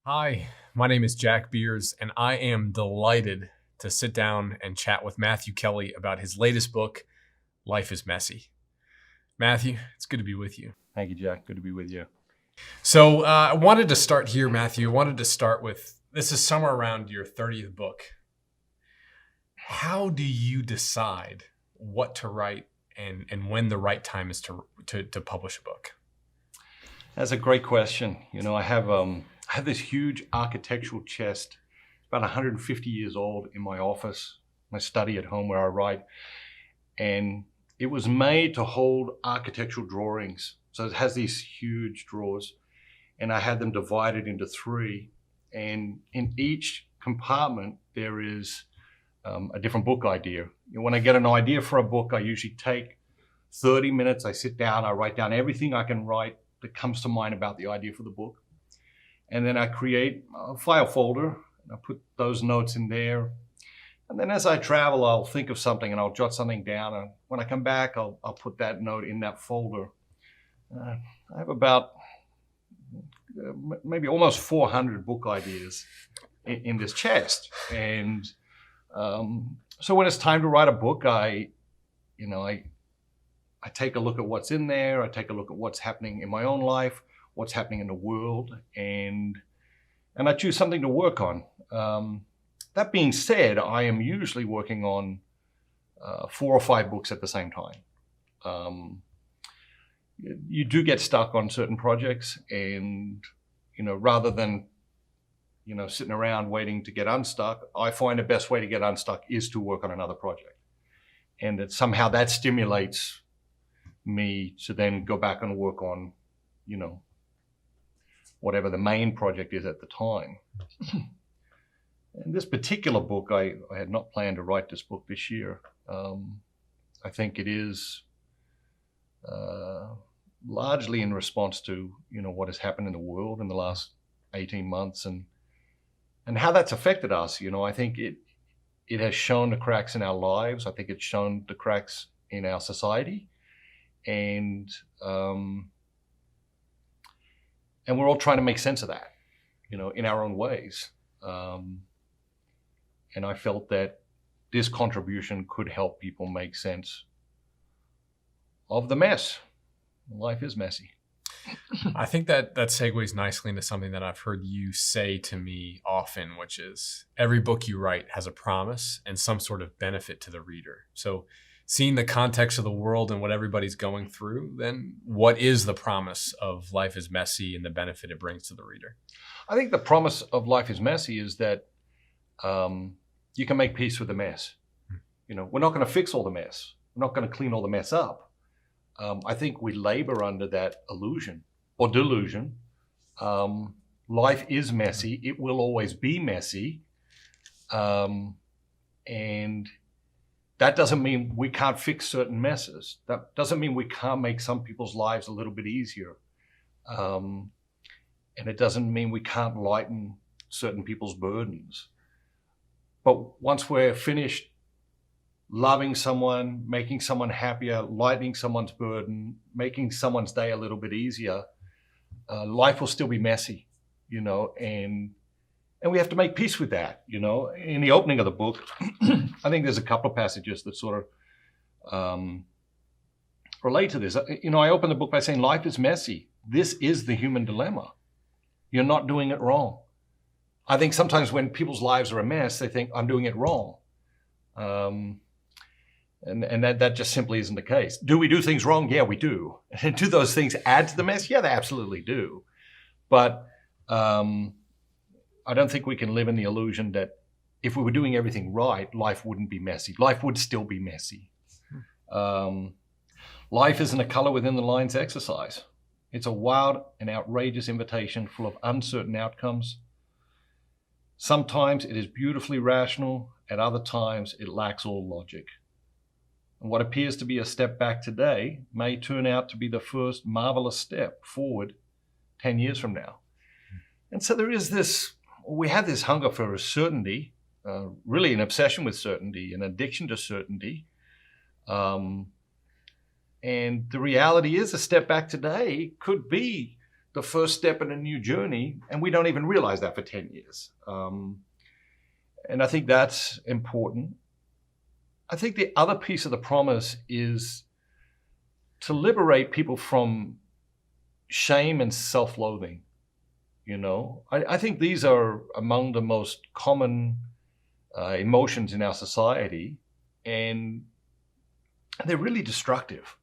Hi, my name is Jack Beers, and I am delighted to sit down and chat with Matthew Kelly about his latest book, Life is Messy. Matthew, it's good to be with you. Thank you, Jack. Good to be with you. So, I wanted to start here, Matthew. I wanted to start with this is somewhere around your 30th book. How do you decide what to write and when the right time is to publish a book? That's a great question. I have this huge architectural chest, about 150 years old, in my office, my study at home where I write. And it was made to hold architectural drawings. So it has these huge drawers, and I had them divided into three. And in each compartment, there is a different book idea. When I get an idea for a book, I usually take 30 minutes. I sit down, I write down everything I can write that comes to mind about the idea for the book. And then I create a file folder, and I put those notes in there. And then as I travel, I'll think of something and I'll jot something down. And when I come back, I'll put that note in that folder. I have about maybe almost 400 book ideas in this chest. And so when it's time to write a book, I take a look at what's in there. I take a look at what's happening in my own life, what's happening in the world, and I choose something to work on. That being said, I am usually working on 4 or 5 books at the same time. You do get stuck on certain projects, and rather than sitting around waiting to get unstuck, I find the best way to get unstuck is to work on another project, and that somehow that stimulates me to then go back and work on whatever the main project is at the time. And this particular book, I had not planned to write this book this year. I think it is largely in response to what has happened in the world in the last 18 months and how that's affected us. I think it has shown the cracks in our lives. I think it's shown the cracks in our society, and we're all trying to make sense of that, in our own ways. And I felt that this contribution could help people make sense of the mess. Life is messy. I think that segues nicely into something that I've heard you say to me often, which is every book you write has a promise and some sort of benefit to the reader. So seeing the context of the world and what everybody's going through, then what is the promise of Life is Messy and the benefit it brings to the reader? I think the promise of Life is Messy is that you can make peace with the mess. We're not going to fix all the mess. We're not going to clean all the mess up. I think we labor under that illusion or delusion. Life is messy. It will always be messy. And that doesn't mean we can't fix certain messes. That doesn't mean we can't make some people's lives a little bit easier. And it doesn't mean we can't lighten certain people's burdens. But once we're finished loving someone, making someone happier, lightening someone's burden, making someone's day a little bit easier, life will still be messy, and we have to make peace with that. In the opening of the book, I think there's a couple of passages that sort of relate to this. I open the book by saying, life is messy. This is the human dilemma. You're not doing it wrong. I think sometimes when people's lives are a mess, they think, I'm doing it wrong. And that just simply isn't the case. Do we do things wrong? Yeah, we do. And do those things add to the mess? Yeah, they absolutely do. But I don't think we can live in the illusion that if we were doing everything right, life wouldn't be messy. Life would still be messy. Life isn't a color within the lines exercise. It's a wild and outrageous invitation full of uncertain outcomes. Sometimes it is beautifully rational, at other times it lacks all logic. And what appears to be a step back today may turn out to be the first marvelous step forward 10 years from now. And so we have this hunger for certainty, really an obsession with certainty, an addiction to certainty. And the reality is a step back today could be the first step in a new journey, and we don't even realize that for 10 years. And I think that's important. I think the other piece of the promise is to liberate people from shame and self-loathing. I think these are among the most common emotions in our society, and they're really destructive,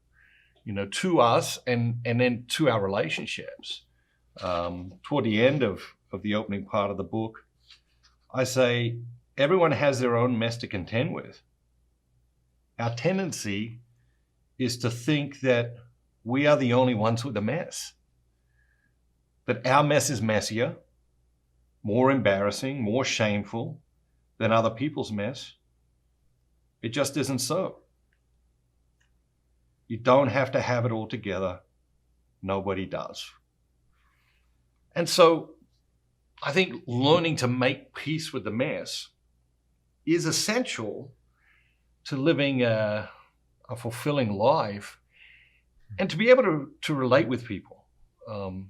to us and then to our relationships. Toward the end of the opening part of the book, I say, everyone has their own mess to contend with. Our tendency is to think that we are the only ones with a mess, that our mess is messier, more embarrassing, more shameful than other people's mess. It just isn't so. You don't have to have it all together. Nobody does. And so I think learning to make peace with the mess is essential to living a fulfilling life and to be able to relate with people, in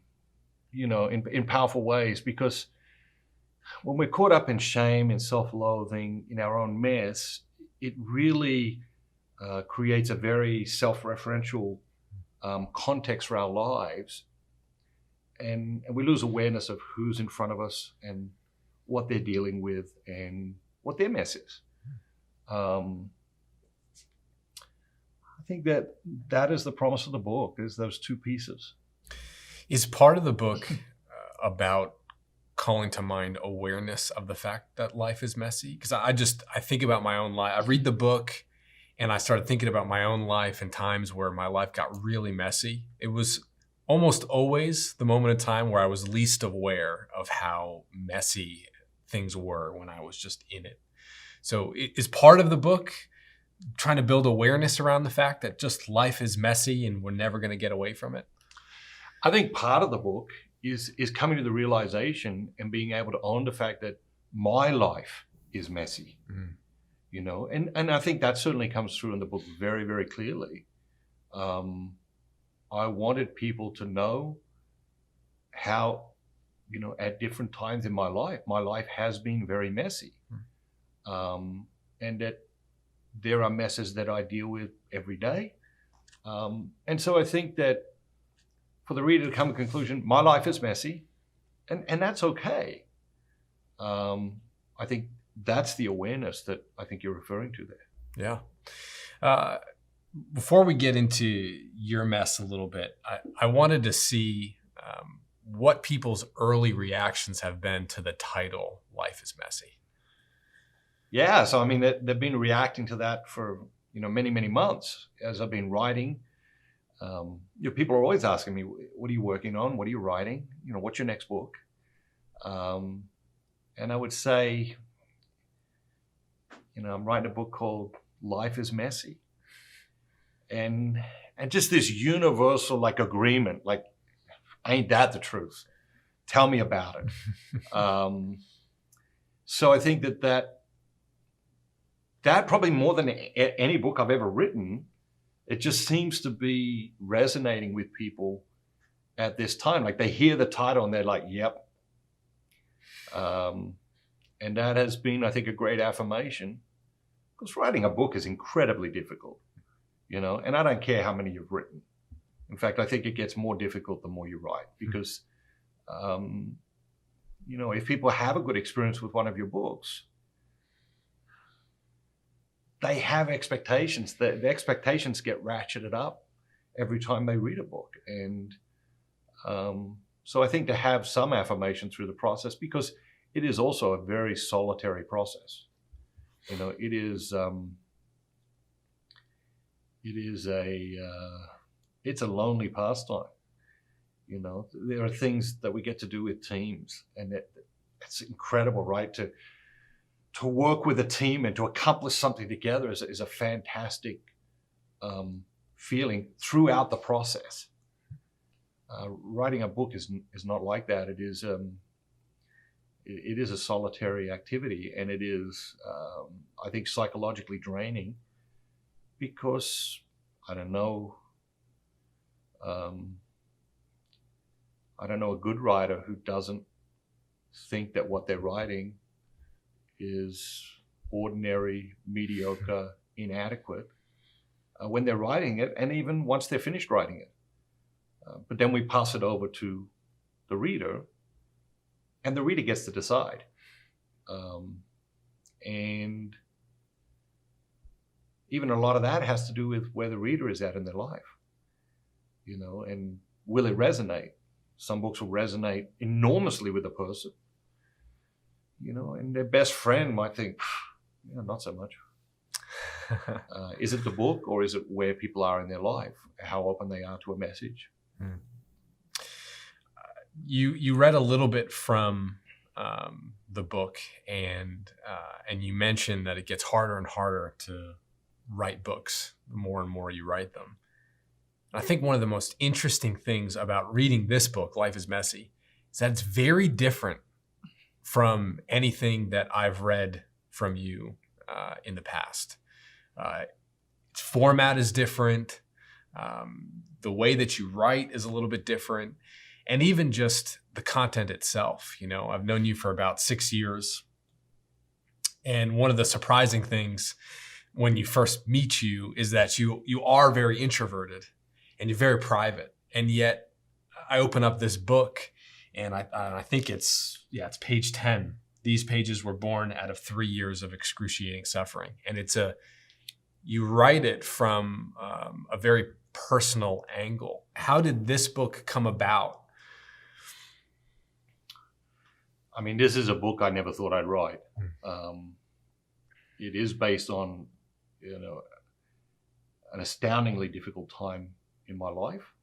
powerful ways. Because when we're caught up in shame and self-loathing in our own mess, it really creates a very self-referential context for our lives. And we lose awareness of who's in front of us and what they're dealing with and what their mess is. I think that is the promise of the book, is those two pieces. Is part of the book about calling to mind awareness of the fact that life is messy? Because I think about my own life. I read the book and I started thinking about my own life and times where my life got really messy. It was almost always the moment in time where I was least aware of how messy things were when I was just in it. So is part of the book trying to build awareness around the fact that just life is messy and we're never going to get away from it? I think part of the book is coming to the realization and being able to own the fact that my life is messy, and I think that certainly comes through in the book very, very clearly. I wanted people to know how, at different times in my life has been very messy, and that there are messes that I deal with every day. And so I think that for the reader to come to the conclusion, my life is messy, and that's okay. I think that's the awareness that I think you're referring to there. Yeah. Before we get into your mess a little bit, I wanted to see what people's early reactions have been to the title, Life is Messy. Yeah, so I mean, they've been reacting to that for many, many months as I've been writing. People are always asking me, what are you working on? What are you writing? What's your next book? And I would say, I'm writing a book called Life is Messy. And just this universal agreement, ain't that the truth? Tell me about it. So I think that probably more than any book I've ever written, it just seems to be resonating with people at this time. They hear the title and they're like, yep. And that has been, I think, a great affirmation, because writing a book is incredibly difficult, and I don't care how many you've written. In fact, I think it gets more difficult the more you write, because, if people have a good experience with one of your books, they have expectations. The expectations get ratcheted up every time they read a book. And so I think to have some affirmation through the process, because it is also a very solitary process. It's a lonely pastime. There are things that we get to do with teams, and it's incredible, right? To work with a team and to accomplish something together is a fantastic feeling throughout the process. Writing a book is not like that. It is a solitary activity, and it is, I think, psychologically draining, because I don't know. I don't know a good writer who doesn't think that what they're writing is ordinary, mediocre, inadequate when they're writing it, and even once they're finished writing it. But then we pass it over to the reader, and the reader gets to decide. And even a lot of that has to do with where the reader is at in their life, and will it resonate? Some books will resonate enormously with a person, and their best friend might think, not so much. Is it the book, or is it where people are in their life, how open they are to a message? You read a little bit from the book, and you mentioned that it gets harder and harder to write books the more and more you write them. I think one of the most interesting things about reading this book, Life is Messy, is that it's very different from anything that I've read from you in the past. Its format is different. The way that you write is a little bit different. And even just the content itself. I've known you for about 6 years. And one of the surprising things when you first meet you is that you are very introverted and you're very private. And yet I open up this book and I think it's page 10. These pages were born out of 3 years of excruciating suffering. And you write it from a very personal angle. How did this book come about? I mean, this is a book I never thought I'd write. It is based on, an astoundingly difficult time in my life.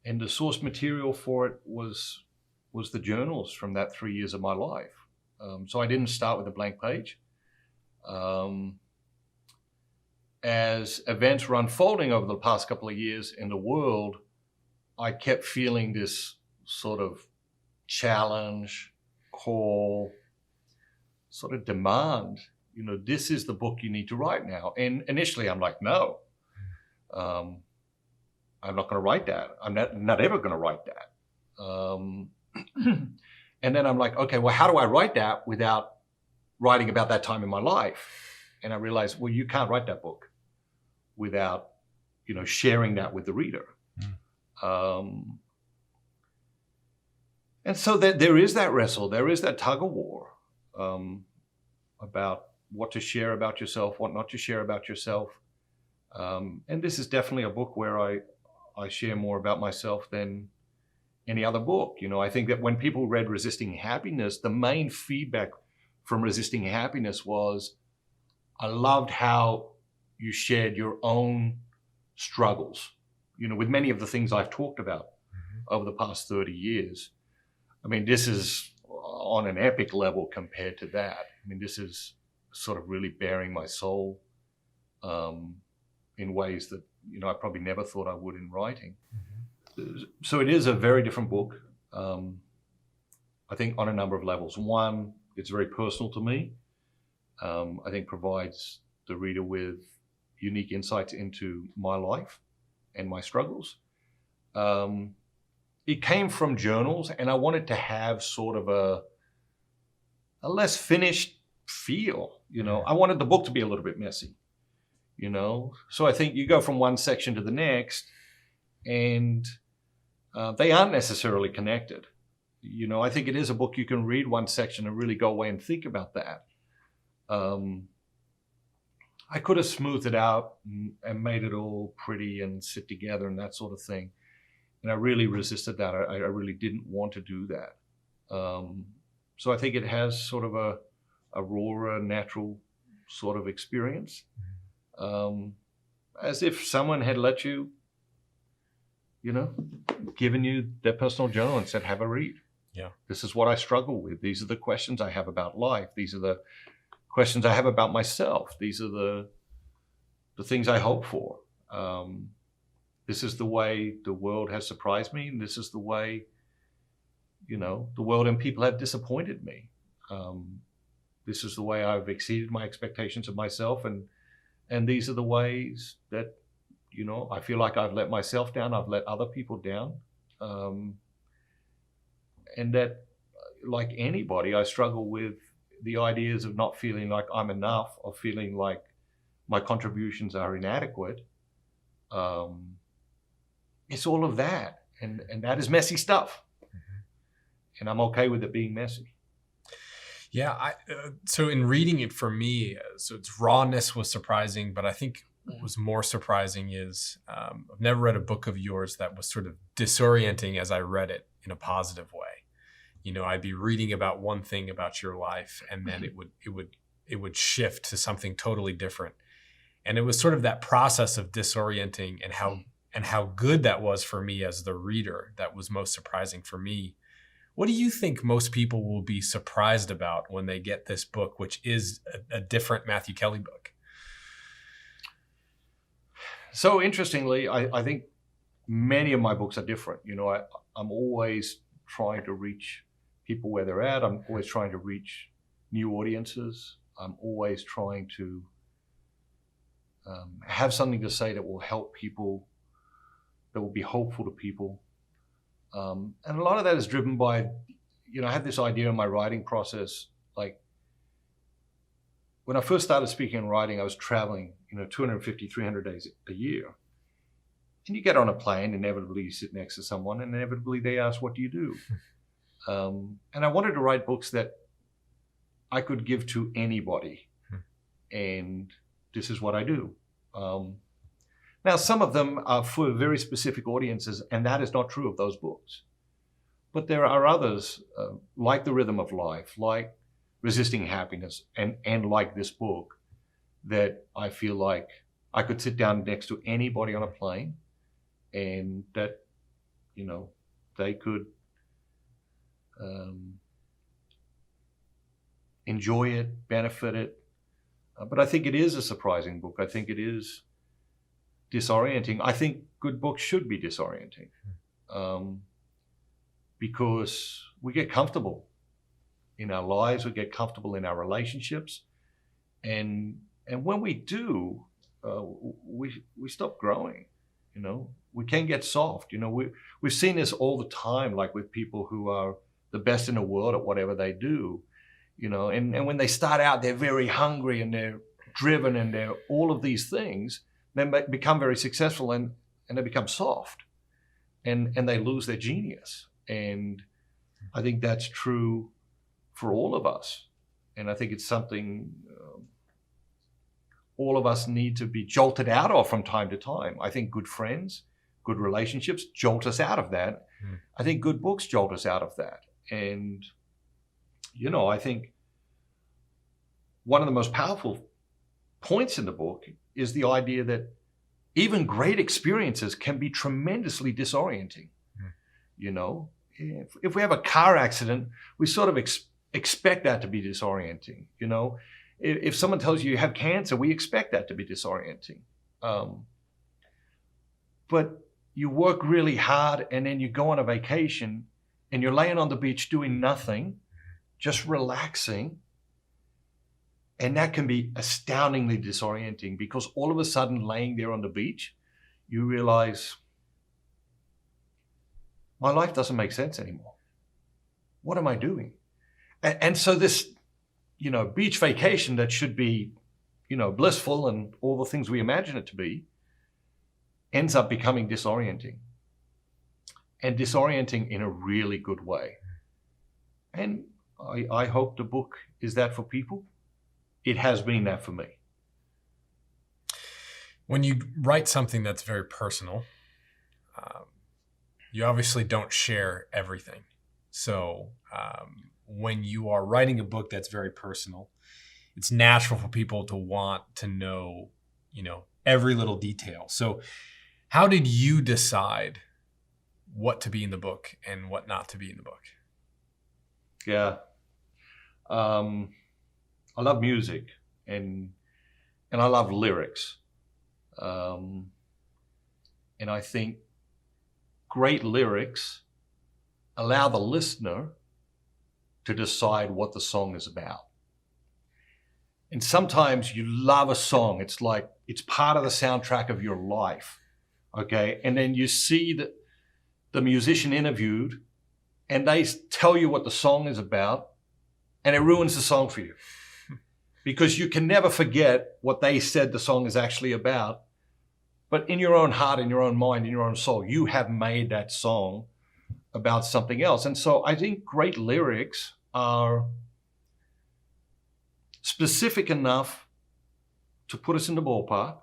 And the source material for it was the journals from that 3 years of my life. So I didn't start with a blank page. As events were unfolding over the past couple of years in the world, I kept feeling this sort of challenge, call, sort of demand. This is the book you need to write now. And initially I'm like, no, I'm not going to write that. I'm not ever going to write that. And then I'm like, okay, well, how do I write that without writing about that time in my life? And I realized, well, you can't write that book without, sharing that with the reader. And so there is that wrestle, there is that tug of war about what to share about yourself, what not to share about yourself. And this is definitely a book where I share more about myself than any other book. I think that when people read Resisting Happiness, the main feedback from Resisting Happiness was, I loved how you shared your own struggles, with many of the things I've talked about over the past 30 years. I mean, this is on an epic level compared to that. I mean, this is sort of really bearing my soul in ways that, I probably never thought I would in writing. So it is a very different book, I think, on a number of levels. One, it's very personal to me. I think provides the reader with unique insights into my life and my struggles. It came from journals, and I wanted to have sort of a less finished feel. I wanted the book to be a little bit messy, So I think you go from one section to the next, and they aren't necessarily connected. I think it is a book you can read one section and really go away and think about that. I could have smoothed it out and made it all pretty and sit together and that sort of thing. And I really resisted that. I really didn't want to do that. So I think it has sort of a raw, natural sort of experience. As if someone had let you, given you their personal journal and said, have a read. Yeah. This is what I struggle with. These are the questions I have about life. These are the questions I have about myself. These are the things I hope for. This is the way the world has surprised me, and this is the way, the world and people have disappointed me. This is the way I've exceeded my expectations of myself, and these are the ways that, I feel like I've let myself down. I've let other people down. And that, like anybody, I struggle with the ideas of not feeling like I'm enough, or feeling like my contributions are inadequate. It's all of that. And that is messy stuff. Mm-hmm. And I'm okay with it being messy. Yeah. So in reading it for me, so its rawness was surprising, but I think what was more surprising is I've never read a book of yours that was sort of disorienting as I read it in a positive way. I'd be reading about one thing about your life, and then it would shift to something totally different. And it was sort of that process of disorienting and how good that was for me as the reader that was most surprising for me. What do you think most people will be surprised about when they get this book, which is a different Matthew Kelly book? So interestingly, I think many of my books are different. I'm always trying to reach people where they're at. I'm always trying to reach new audiences. I'm always trying to have something to say that will help people, that will be hopeful to people. And a lot of that is driven by, I have this idea in my writing process. Like when I first started speaking and writing, I was traveling, 250, 300 days a year. And you get on a plane, inevitably you sit next to someone, and inevitably they ask, what do you do? And I wanted to write books that I could give to anybody. And this is what I do. Now, some of them are for very specific audiences, and that is not true of those books. But there are others, like The Rhythm of Life, like Resisting Happiness, and like this book, that I feel like I could sit down next to anybody on a plane, and that, they could enjoy it, benefit it. But I think it is a surprising book. I think it is disorienting. I think good books should be disorienting, because we get comfortable in our lives, we get comfortable in our relationships, and when we do, we stop growing. We can get soft. We've seen this all the time, like with people who are the best in the world at whatever they do. And when they start out, they're very hungry and they're driven and they're all of these things. Then they become very successful and they become soft, and they lose their genius. And I think that's true for all of us. And I think it's something all of us need to be jolted out of from time to time. I think good friends, good relationships jolt us out of that. I think good books jolt us out of that. And, I think one of the most powerful points in the book is the idea that even great experiences can be tremendously disorienting. If we have a car accident, we sort of expect that to be disorienting. If someone tells you have cancer, we expect that to be disorienting. But you work really hard and then you go on a vacation and you're laying on the beach doing nothing, just relaxing. And that can be astoundingly disorienting, because all of a sudden, laying there on the beach, you realize, my life doesn't make sense anymore. What am I doing? And so this, beach vacation that should be, blissful and all the things we imagine it to be, ends up becoming disorienting. And disorienting in a really good way. And I hope the book is that for people. It has been that for me. When you write something that's very personal, you obviously don't share everything. So when you are writing a book that's very personal, it's natural for people to want to know, every little detail. So how did you decide what to be in the book and what not to be in the book? Yeah. I love music and I love lyrics. And I think great lyrics allow the listener to decide what the song is about. And sometimes you love a song. It's like it's part of the soundtrack of your life. Okay, and then you see the musician interviewed, and they tell you what the song is about, and it ruins the song for you. Because you can never forget what they said the song is actually about. But in your own heart, in your own mind, in your own soul, you have made that song about something else. And so I think great lyrics are specific enough to put us in the ballpark,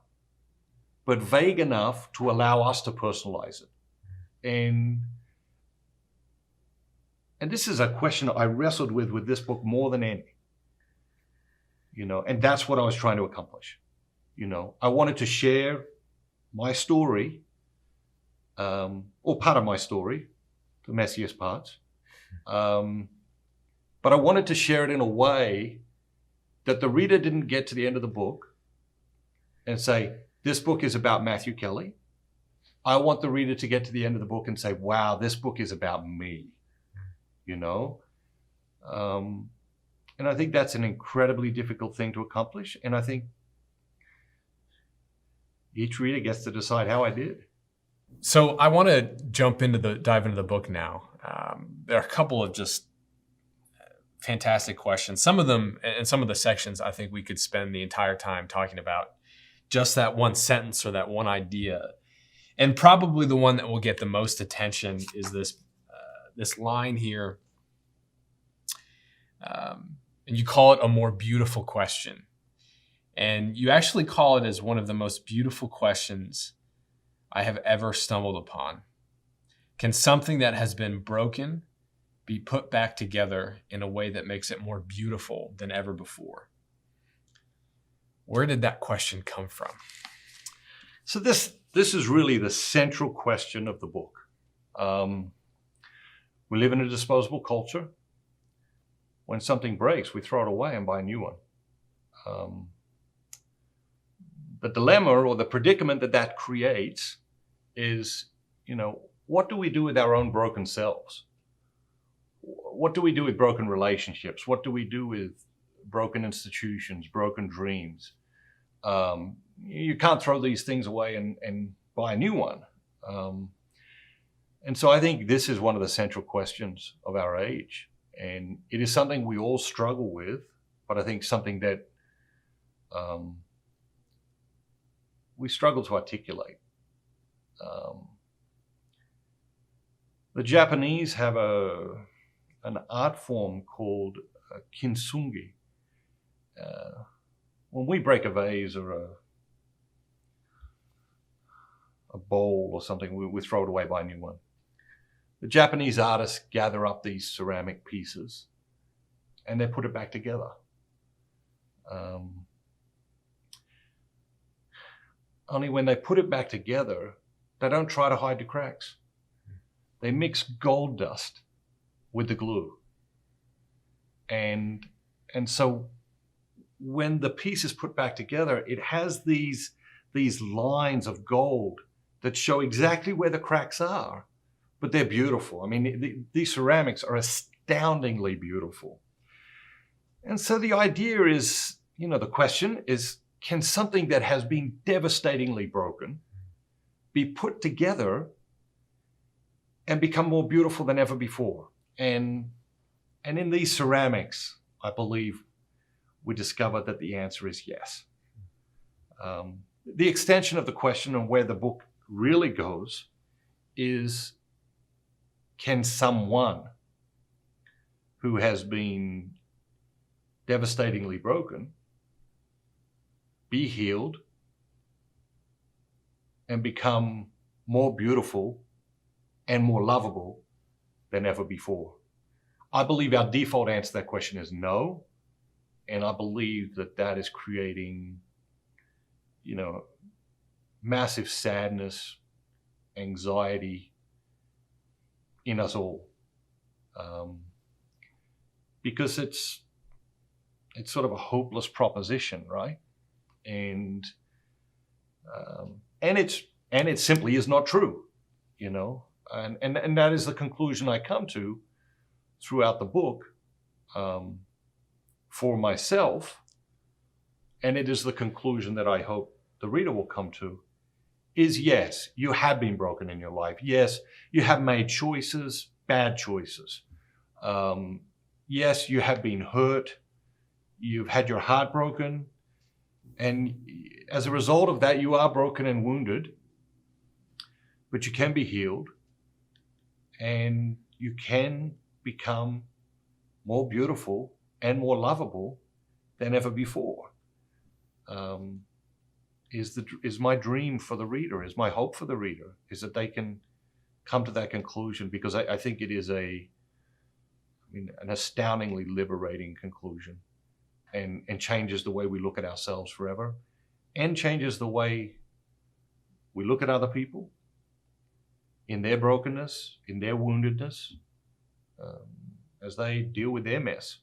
but vague enough to allow us to personalize it. And this is a question I wrestled with this book more than any. And that's what I was trying to accomplish. I wanted to share my story, or part of my story, the messiest parts. But I wanted to share it in a way that the reader didn't get to the end of the book and say, this book is about Matthew Kelly. I want the reader to get to the end of the book and say, wow, this book is about me. And I think that's an incredibly difficult thing to accomplish. And I think each reader gets to decide how I did. So I want to dive into the book now. There are a couple of just fantastic questions. Some of them, and some of the sections, I think we could spend the entire time talking about just that one sentence or that one idea. And probably the one that will get the most attention is this line here. And you call it a more beautiful question. And you actually call it as one of the most beautiful questions I have ever stumbled upon. Can something that has been broken be put back together in a way that makes it more beautiful than ever before? Where did that question come from? So this is really the central question of the book. We live in a disposable culture. When something breaks, we throw it away and buy a new one. The dilemma or the predicament that creates is, what do we do with our own broken selves? What do we do with broken relationships? What do we do with broken institutions, broken dreams? You can't throw these things away and buy a new one. And so I think this is one of the central questions of our age. And it is something we all struggle with, but I think something that we struggle to articulate. The Japanese have an art form called Kinsungi. When we break a vase or a bowl or something, we throw it away, buy a new one. The Japanese artists gather up these ceramic pieces and they put it back together. Only when they put it back together, they don't try to hide the cracks. They mix gold dust with the glue. And so when the piece is put back together, it has these lines of gold that show exactly where the cracks are. But they're beautiful. I mean, these ceramics are astoundingly beautiful. And so the idea is, the question is, can something that has been devastatingly broken be put together and become more beautiful than ever before? And in these ceramics, I believe we discovered that the answer is yes. The extension of the question and where the book really goes is, can someone who has been devastatingly broken be healed and become more beautiful and more lovable than ever before? I believe our default answer to that question is no. And I believe that is creating, massive sadness, anxiety in us all. Because it's sort of a hopeless proposition, right? And it simply is not true, and that is the conclusion I come to throughout the book for myself, and it is the conclusion that I hope the reader will come to is yes, you have been broken in your life. Yes, you have made choices, bad choices. Yes, you have been hurt. You've had your heart broken. And as a result of that, you are broken and wounded. But you can be healed. And you can become more beautiful and more lovable than ever before. Is my dream for the reader, is my hope for the reader, is that they can come to that conclusion, because I think it is an astoundingly liberating conclusion, and changes the way we look at ourselves forever, and changes the way we look at other people in their brokenness, in their woundedness, as they deal with their mess.